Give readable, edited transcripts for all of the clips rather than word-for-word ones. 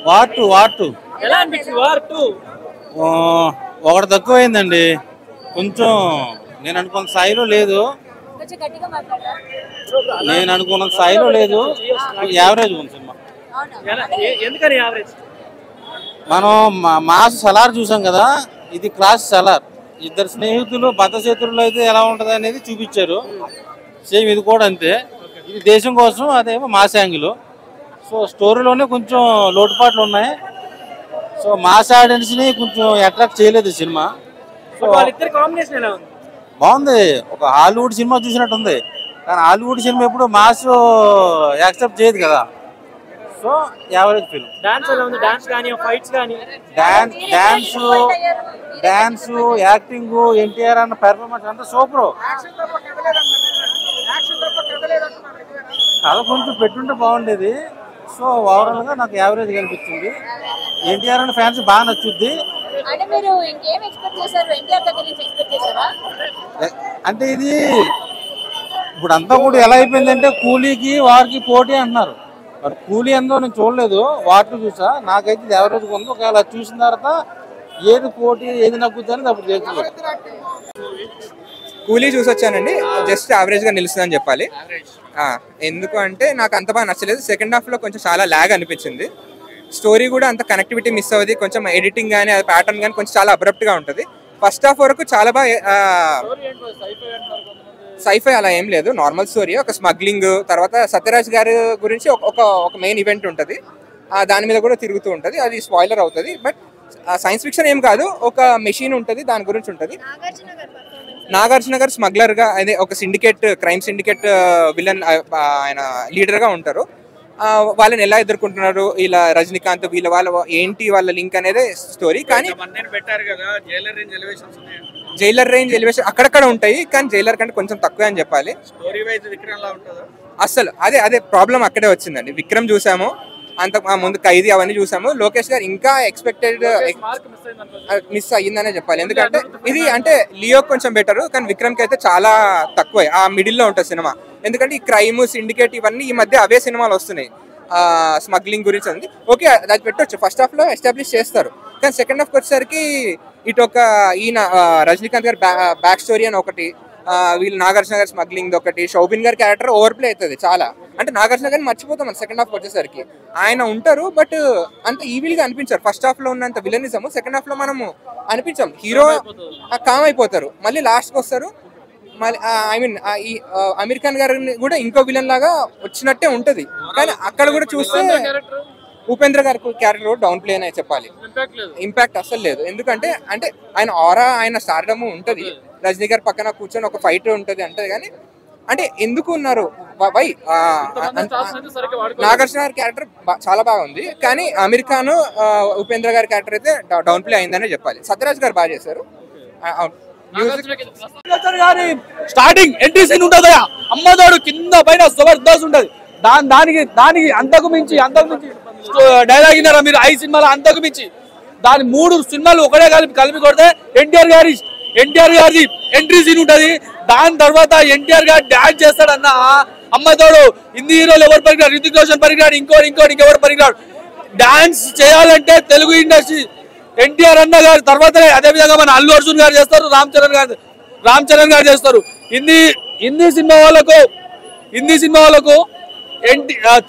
War 2 ఒకటి తక్కువైందండి, కొంచెం నేను అనుకున్న స్థాయిలో లేదు, యావరేజ్ ఉంది సినిమా. మనం మాస్ సలార్ చూసాం కదా, ఇది క్లాస్ సలార్. ఇద్దరు స్నేహితులు బద్ధశత్రువులు అయితే ఎలా ఉంటది అనేది చూపించారు, సేమ్ ఇది కూడా అంతే. ఇది దేశం కోసం, అదేమో మాస్ యాంగిల్. సో స్టోరీలోనే కొంచెం లోటుపాట్లు ఉన్నాయి. సో మాస్ ఆడియన్స్ ని కొంచెం అట్రాక్ట్ చేయలేదు సినిమా. సో బాగుంది, ఒక హాలీవుడ్ సినిమా చూసినట్టు ఉంది. కానీ హాలీవుడ్ సినిమా ఎప్పుడు మాస్ యాక్సెప్ట్ చేయదు కదా. So average film. Dance, acting, NTR అన్న పెర్ఫార్మెన్స్ అంతా సూపర్. కథ కొంచెం పెట్టుంటే బాగుండేది. సో ఓవరాల్ గా నాకు యావరేజ్ కనిపించింది. ఎన్టీఆర్ అన్న ఫ్యాన్స్ బాగా నచ్చుద్ది. అంటే ఇది ఇప్పుడు అంతా కూడా ఎలా అయిపోయిందంటే కూలీకి వారికి పోటీ అంటున్నారు. మరి కూలీ ఎందో నేను చూడలేదు, వాటర్ చూసా. నాకైతే ఇది యావరేజ్ ఉంది. ఒకవేళ చూసిన తర్వాత ఏది పోటీ ఏది నగ్గుద్ది అనేది అప్పుడు తెలుస్తుంది. కూలీ చూసి వచ్చానండి, జస్ట్ యావరేజ్ గా నిలుస్తుందని చెప్పాలి. ఎందుకు అంటే నాకు అంత బాగా నచ్చలేదు. సెకండ్ హాఫ్ లో కొంచెం చాలా ల్యాగ్ అనిపించింది. స్టోరీ కూడా అంత కనెక్టివిటీ మిస్ అవుతుంది. కొంచెం ఎడిటింగ్ కానీ అది ప్యాటర్న్ కానీ కొంచెం చాలా అబ్రప్ట్ గా ఉంటుంది. ఫస్ట్ హాఫ్ వరకు చాలా బాగా, సైఫై అలా ఏం లేదు, నార్మల్ స్టోరీ. ఒక స్మగ్లింగ్, తర్వాత సత్యరాజ్ గారి గురించి ఒక మెయిన్ ఈవెంట్ ఉంటుంది, దాని మీద కూడా తిరుగుతూ ఉంటుంది. అది స్పాయిలర్ అవుతుంది, బట్ సైన్స్ ఫిక్షన్ ఏం కాదు. ఒక మెషిన్ ఉంటుంది, దాని గురించి ఉంటుంది. నాగార్జున గారు స్మగ్లర్ గా, అదే ఒక సిండికేట్, క్రైమ్ సిండికేట్ విలన్, ఆయన లీడర్ గా ఉంటారు. వాళ్ళని ఎలా ఎదుర్కొంటున్నారు, ఇలా రజనీకాంత్ వీళ్ళ ఏంటి వాళ్ళ లింక్ అనేది స్టోరీ. కానీ జైలర్ రేంజ్ ఎలివేషన్ అక్కడక్కడ ఉంటాయి, కానీ జైలర్ కంటే కొంచెం తక్కువే అని చెప్పాలి. అసలు అదే ప్రాబ్లం అక్కడే వచ్చిందండి. విక్రమ్ చూసాము, అంత ముందు ఖైదీ అవన్నీ చూసాము. లోకేష్ గారు ఇంకా ఎక్స్పెక్టెడ్ మిస్ అయ్యిందనే చెప్పాలి. ఎందుకంటే ఇది అంటే లియో కొంచెం బెటర్, కానీ విక్రమ్ కి అయితే చాలా తక్కువ, ఆ మిడిల్ లో ఉంటుంది సినిమా. ఎందుకంటే ఈ క్రైమ్, సిండికేట్ ఇవన్నీ ఈ మధ్య అవే సినిమాలు వస్తున్నాయి. స్మగ్లింగ్ గురించి ఉంది, ఓకే అది పెట్టొచ్చు, ఫస్ట్ హాఫ్ లో ఎస్టాబ్లిష్ చేస్తారు. కానీ సెకండ్ హాఫ్ వచ్చేసరికి ఇటు ఒక ఈయన రజనీకాంత్ గారి బ్యాక్ స్టోరీ అని ఒకటి, వీళ్ళు నాగార్జున గారి స్మగ్లింగ్ ఒకటి, షౌబిన్ గారి క్యారెక్టర్ ఓవర్ ప్లే అవుతుంది చాలా. అంటే నాగార్జున గారిని మర్చిపోతాం సెకండ్ హాఫ్ వచ్చేసరికి. ఆయన ఉంటారు, బట్ అంత ఈవిల్ గా అనిపించారు. ఫస్ట్ హాఫ్ లో ఉన్నంత విలనిజం సెకండ్ హాఫ్ లో మనము అనిపించాం. హీరో కామ్ అయిపోతారు, మళ్ళీ లాస్ట్కి వస్తారు. మళ్ళీ ఐ మీన్ ఈ అమీర్ ఖాన్ గారిని కూడా ఇంకో విలన్ లాగా వచ్చినట్టే ఉంటది. కానీ అక్కడ కూడా చూస్తే ఉపేంద్ర గారి క్యారెక్టర్ డౌన్ ప్లే అనే చెప్పాలి. ఇంపాక్ట్ అసలు లేదు. ఎందుకంటే అంటే ఆయన ఆరా, ఆయన స్టార్డమ్ ఉంటది. రజనీ గారి పక్కన కూర్చొని ఒక ఫైట్ ఉంటది అంటది, కానీ అంటే ఎందుకు ఉన్నారు వై. నాగార్జున గారి క్యారెక్టర్ చాలా బాగా ఉంది, కానీ అమీర్ ఖాన్, ఉపేంద్ర గారి క్యారెక్టర్ అయితే డౌన్ ప్లే అయిందనే చెప్పాలి. సత్యరాజ్ గారు బాగా చేశారు. స్టార్టింగ్ ఎంట్రీ సీన్ ఉంటది, అమ్మదోడు కింద పైన జబర్దస్త్ ఉంటది. దానికి అంతకు మించి డైలాగ్ విన్నారా మీరు? 5 సినిమాలు అంతకు మించి దాని 3 సినిమాలు ఒకటే కలిపి కొడితే ఎన్టీఆర్ గారిది ఎంట్రీ సీన్ ఉంటది. దాని తర్వాత ఎన్టీఆర్ గారు డాన్స్ చేస్తాడన్న అమ్మతోడు. హిందీ హీరోలు ఎవరు పనికిరాడు, రితిక్ రోషన్ పనికిరాడు, ఇంకోటి ఎవరు డాన్స్ చేయాలంటే తెలుగు ఇండస్ట్రీ ఎన్టీఆర్ అన్న గారు తర్వాతనే. అదేవిధంగా మన అల్లు అర్జున్ గారు చేస్తారు, రామ్ చరణ్ గారు చేస్తారు. హిందీ సినిమా వాళ్ళకు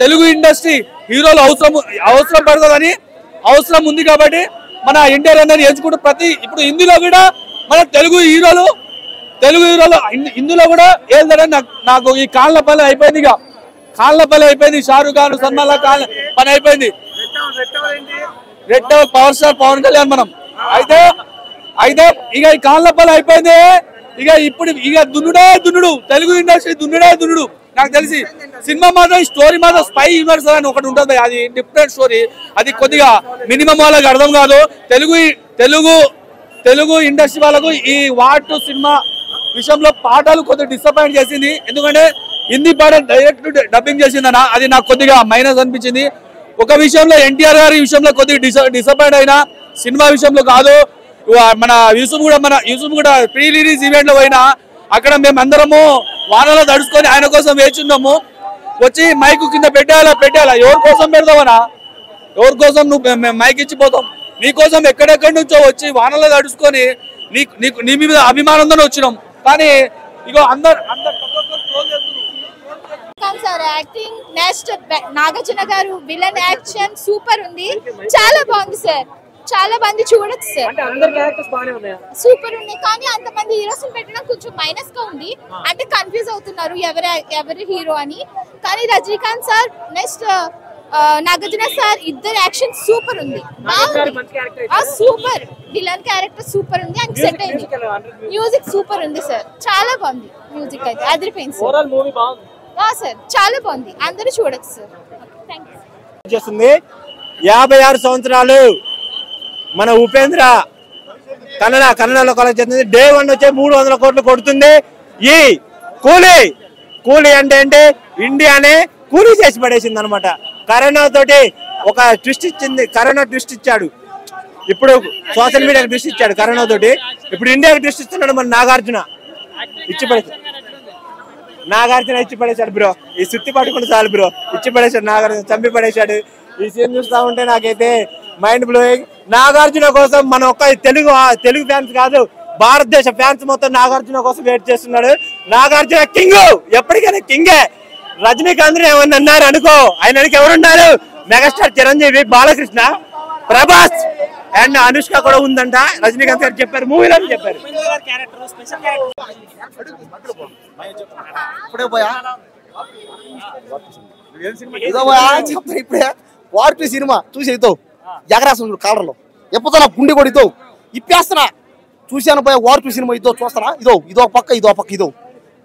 తెలుగు ఇండస్ట్రీ హీరోలు అవసరం పడుతుందని అవసరం ఉంది కాబట్టి మన ఎన్టీఆర్ అన్నని ఎంచుకుంటూ ఇప్పుడు హిందీలో కూడా మన తెలుగు హీరోలు హిందీలో కూడా ఏదని నాకు ఈ కాళ్ళపల్లి అయిపోయింది. షారూక్ ఖాన్, సల్మాన్ ఖాన్ పని అయిపోయింది. Red power star Pavan Kalyan మనం అయితే ఇక ఈ కాళ్ళపల్లి అయిపోయింది. ఇప్పుడు దున్నుడు తెలుగు ఇండస్ట్రీ దున్నుడు. నాకు తెలిసి సినిమా మాత్రం స్టోరీ మాత్రం స్పై యూనివర్స్ అని ఒకటి ఉంటుంది, అది డిఫరెంట్ స్టోరీ. అది కొద్దిగా మినిమం వాళ్ళకి అర్థం కాదు. తెలుగు ఇండస్ట్రీ వాళ్ళకు ఈ వార్ 2 సినిమా విషయంలో పాటలు కొద్దిగా డిసప్పాయింట్ చేసింది. ఎందుకంటే హిందీ పాట డైరెక్ట్ డబ్బింగ్ చేసిందన్న, అది నాకు కొద్దిగా మైనస్ అనిపించింది. ఒక విషయంలో ఎన్టీఆర్ గారి విషయంలో కొద్దిగా డిసప్పాయింట్ అయినా, సినిమా విషయంలో కాదు. మన యూసుఫ్ కూడా ప్రీ రిలీజ్ ఈవెంట్ లో పోయినా అక్కడ మేము అందరము వానలో తడుచుకొని ఆయన కోసం వేచున్నాము. వచ్చి మైక్ కింద పెట్టాలా ఎవరి కోసం పెడతావనా? ఎవరి కోసం నువ్వు మైక్ ఇచ్చిపోతాం? నీకోసం ఎక్కడెక్కడి నుంచో వచ్చి వానలో తడుచుకొని నీ మీద అభిమానంతో వచ్చినాం. కానీ ఇగో అందరు సార్ యాక్టింగ్ నెక్స్ట్ నాగార్జున గారు విలన్ యాక్షన్ సూపర్ ఉంది, చాలా బాగుంది సార్. చాలా మంది చూడొచ్చు సార్, సూపర్ ఉన్నాయి. కానీ అంతమంది హీరోస్ పెట్టడం కొంచెం మైనస్ గా ఉంది, అంటే కన్ఫ్యూజ్ అవుతున్నారు ఎవరి హీరో అని. కానీ Rajinikanth sir next Nagarjuna sir ఇద్దరు యాక్షన్ సూపర్ ఉంది, సూపర్. విలన్ క్యారెక్టర్ సూపర్ ఉంది, అండ్ సెట్ అయింది. మ్యూజిక్ సూపర్ ఉంది సార్, చాలా బాగుంది. మ్యూజిక్ అయితే అదిరిపోయింది సార్, చాలా బాగుంది. అందరూ చూడొచ్చు సార్. Thank you. 56 సంవత్సరాలు మన ఉపేంద్ర కన్నడలో కలెక్ట్ చేస్తుంది. డే 1 వచ్చే 300 కోట్లు కొడుతుంది. ఈ కూలీ అంటే ఇండియానే కూలీ చేసి పడేసింది అనమాట. కరోనా తోటి ఒక ట్విస్ట్ ఇచ్చింది, కరోనా ట్విస్ట్ ఇచ్చాడు. ఇప్పుడు సోషల్ మీడియాకి ట్విస్ట్ ఇచ్చాడు కరోనా తోటి. ఇప్పుడు ఇండియాకి ట్విస్ట్ ఇస్తున్నాడు మన నాగార్జున ఇచ్చి పడేశాడు బ్రో. ఈ సుత్తి పట్టుకుంటే చాలు బ్రో, ఇచ్చి పడేశాడు నాగార్జున, చంపి పడేశాడు. ఈ సీన్ చూస్తా ఉంటే నాకైతే మైండ్ బ్లోయింగ్. నాగార్జున కోసం మన ఒక్క తెలుగు ఫ్యాన్స్ కాదు, భారతదేశ ఫ్యాన్స్ మొత్తం నాగార్జున కోసం వెయిట్ చేస్తున్నాడు. నాగార్జున కింగ్, ఎప్పటికైనా కింగే. రజనీకాంత్ ఏమన్నా అన్నారు అనుకో, ఆయనకి ఎవరున్నారు? మెగాస్టార్ చిరంజీవి, బాలకృష్ణ, ప్రభాస్ అండ్ అనుష్క కూడా ఉందంట. రజనీకాంత్ గారు చెప్పారు, మూవీలో చెప్పారు. ఇప్పుడే వార్పి సినిమా చూసి అవుతావు ఎగరాసు కాలర్లో ఎప్పుతున్నా గుండె కూడా ఇదో ఇప్పేస్తున్నా. చూశాను భయ వార్పి సినిమా ఇదో చూస్తానా, ఇదో పక్క ఇదో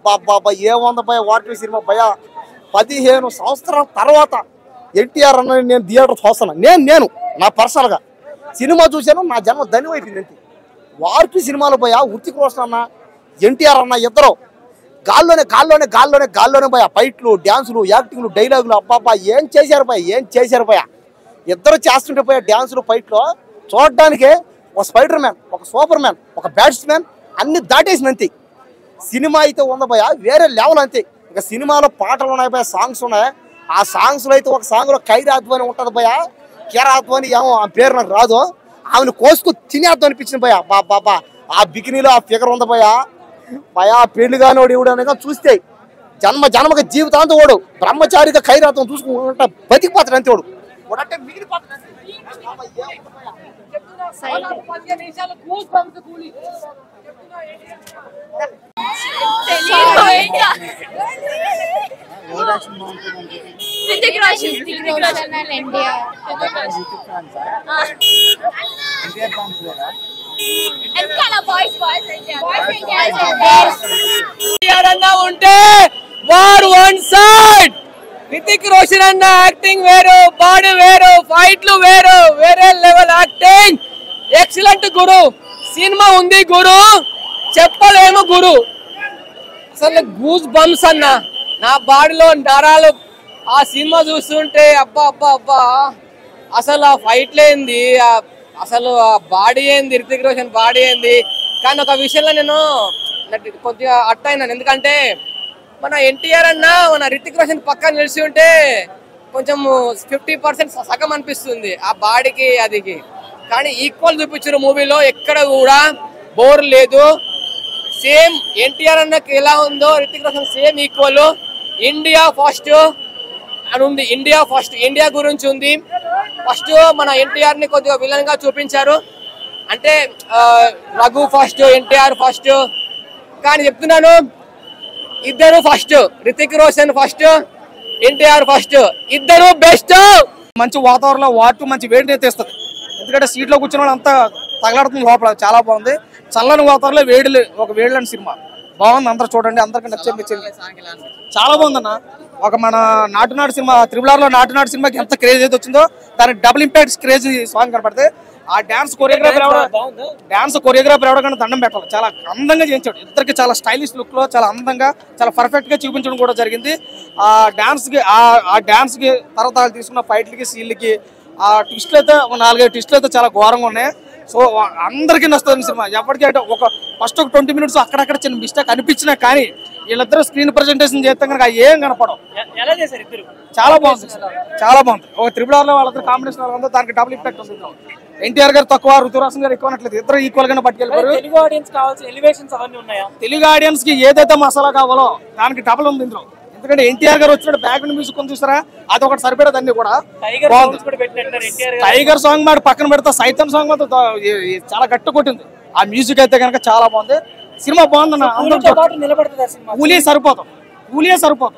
బాబా ఏముంది భయ వార్పి సినిమా భయ. 15 సంవత్సరాల తర్వాత ఎన్టీఆర్ అన్న నేను థియేటర్ చూస్తాను. నేను నా పర్సనల్గా సినిమా చూశాను, నా జన్మ ధన్యం అయిపోయింది. అంతే వార్పి సినిమాలో భయ హృతిక్ రోషన్ అన్న ఎన్టీఆర్ అన్న ఇద్దరు గాల్లోనే భయ. ఫైట్లు, డ్యాన్సులు, యాక్టింగ్లు, డైలాగులు, అబ్బాబ్బా ఏం చేశారు భయ. ఇద్దరు చేస్తుంటే భయ డ్యాన్సులు, ఫైట్లు చూడడానికే ఒక స్పైడర్ మ్యాన్, ఒక సూపర్ మ్యాన్, ఒక బ్యాట్స్మెన్ అన్ని దాటేసిన అంతే. సినిమా అయితే ఉంది భయ వేరే లెవెల్ అంతే. ఇక సినిమాలో పాటలు ఉన్నాయి భయ, సాంగ్స్ ఉన్నాయి. ఆ సాంగ్స్లో అయితే ఒక సాంగ్లో ఖైరాత్వని ఉంటుంది భయ. కేరాత్వని ఏమో ఆ పేరు నాకు రాదు. ఆమెను కోసుకు తినేద్దాం అనిపించింది భయ. బాబా ఆ బికినీలో ఆ ఫిగర్ ఉంది భయ. పెళ్లి కానివాడు ఇవిడు అనగా చూస్తే జన్మకి జీవితాంతం వాడు బ్రహ్మచారిగా ఖైరాత్వం చూసుకుంటా బతికిపోతాడు అంతే. వాడు అంటే మిగిలిపోతాడు. ఉంటే war one side. Hrithik Roshan అన్న యాక్టింగ్ వేరు, బాడీ వేరు, ఫైట్లు వేరు, వేరే లెవెల్ యాక్టింగ్. ఎక్సలెంట్ గురు. సినిమా ఉంది గురు, చెప్పలేము గురు. అసలు గూస్ బంప్స్ అన్న నా బాడీలో నరాలు. ఆ సినిమా చూస్తుంటే అబ్బా అసలు ఆ ఫైట్లు ఏంది, అసలు ఆ బాడీ ఏంది, రితిక్ రోషన్ బాడీ ఏంది. కానీ ఒక విషయంలో నేను కొద్దిగా అట్ట అయినాను. ఎందుకంటే మన ఎన్టీఆర్ అన్న మన రితిక్ రోషన్ పక్కన నిలిచి ఉంటే కొంచెం 50% సగం అనిపిస్తుంది ఆ బాడీకి అదికి. కానీ ఈక్వల్ చూపించారు మూవీలో, ఎక్కడ కూడా బోర్ లేదు. సేమ్ ఎన్టీఆర్ అన్నకి ఎలా ఉందో Hrithik Roshan same equal. India first అని ఉంది, ఇండియా గురించి ఉంది. ఫస్ట్ మన ఎన్టీఆర్ ని కొద్దిగా విలన్ గా చూపించారు, అంటే రఘు ఫస్ట్, ఎన్టీఆర్ ఫస్ట్. కానీ చెప్తున్నాను, ఇద్దరు first. Hrithik Roshan first, NTR first, ఇద్దరు బెస్ట్. మంచి వాతావరణంలో వాటర్ మంచి వేడిని తెస్తుంది. ఎందుకంటే సీట్లో కూర్చున్న వాళ్ళు అంతా తగలాడుతుంది లోపల, చాలా బాగుంది. చల్లని వాతావరణంలో ఒక వేడిలాంటి సినిమా బాగుంది. అందరూ చూడండి, అందరికీ నచ్చేపించింది. చాలా బాగుందన్న. ఒక మన నాటునాడు సినిమా, త్రిబుల్ నాటునాడు సినిమాకి ఎంత క్రేజ్ అయితే వచ్చిందో దానికి డబుల్ ఇంపాక్ట్ క్రేజ్ సాంగ్ కనపడితే. ఆ డాన్స్ కొరియోగ్రాఫర్ ఎవడో దండం పెట్టాలి. చాలా అందంగా చేయించాడు. ఇద్దరికి చాలా స్టైలిష్ లుక్ లో చాలా అందంగా, చాలా పర్ఫెక్ట్ గా చూపించడం కూడా జరిగింది. ఆ డాన్స్ కి తర్వాత తీసుకున్న ఫైట్లకి, సీన్లకి, ఆ ట్విస్ట్లు అయితే 4-5 ట్విస్ట్లు అయితే చాలా ఘోరంగా ఉన్నాయి. సో అందరికీ నచ్చుతుంది సినిమా. ఎప్పటికీ అంటే ఫస్ట్ ఒక 20 minutes అక్కడక్కడ చిన్న మిస్టేక్ అనిపించినా కానీ వీళ్ళిద్దరు స్క్రీన్ ప్రెజెంటేషన్ చేస్తే కనుక ఏం కనపడం. ఎలా చేశారు ఇద్దరు? చాలా బాగుంది, చాలా బాగుంది. ఒక త్రిపుల్ లో వాళ్ళిద్దరు కాంబినేషన్ ఉందో దానికి డబుల్ ఇంపాక్ట్ ఉంది. ఎన్టీఆర్ గారు తక్కువ, ఋతురాసం గారు ఎక్కువ అనట్లేదు, ఇద్దరు ఈక్వల్ గానే పట్టుకెళ్ళిపోయారు. తెలుగు ఆడియన్స్ కావాల్సిన ఎలివేషన్స్ అవన్నీ ఉన్నాయా? తెలుగు ఆడియన్స్ కి ఏదైతే మసాలా కావాలో దానికి డబుల్ ఉంది ఇందులో. ఎందుకంటే ఎన్టీఆర్ గారు వచ్చినట్టు బ్యాక్గ్రౌండ్ మ్యూజిక్ కొని చూస్తారా, అది ఒకటి సరిపడేది అన్ని కూడా. టైగర్ సాంగ్ మాట పక్కన పెడతా, సైతం సాంగ్ మాత్రం చాలా గట్టి కొట్టింది. ఆ మ్యూజిక్ అయితే కనుక చాలా బాగుంది. సినిమా బాగుందన్న. కూలీ సరిపోతాం, కూలియే సరిపోతాం.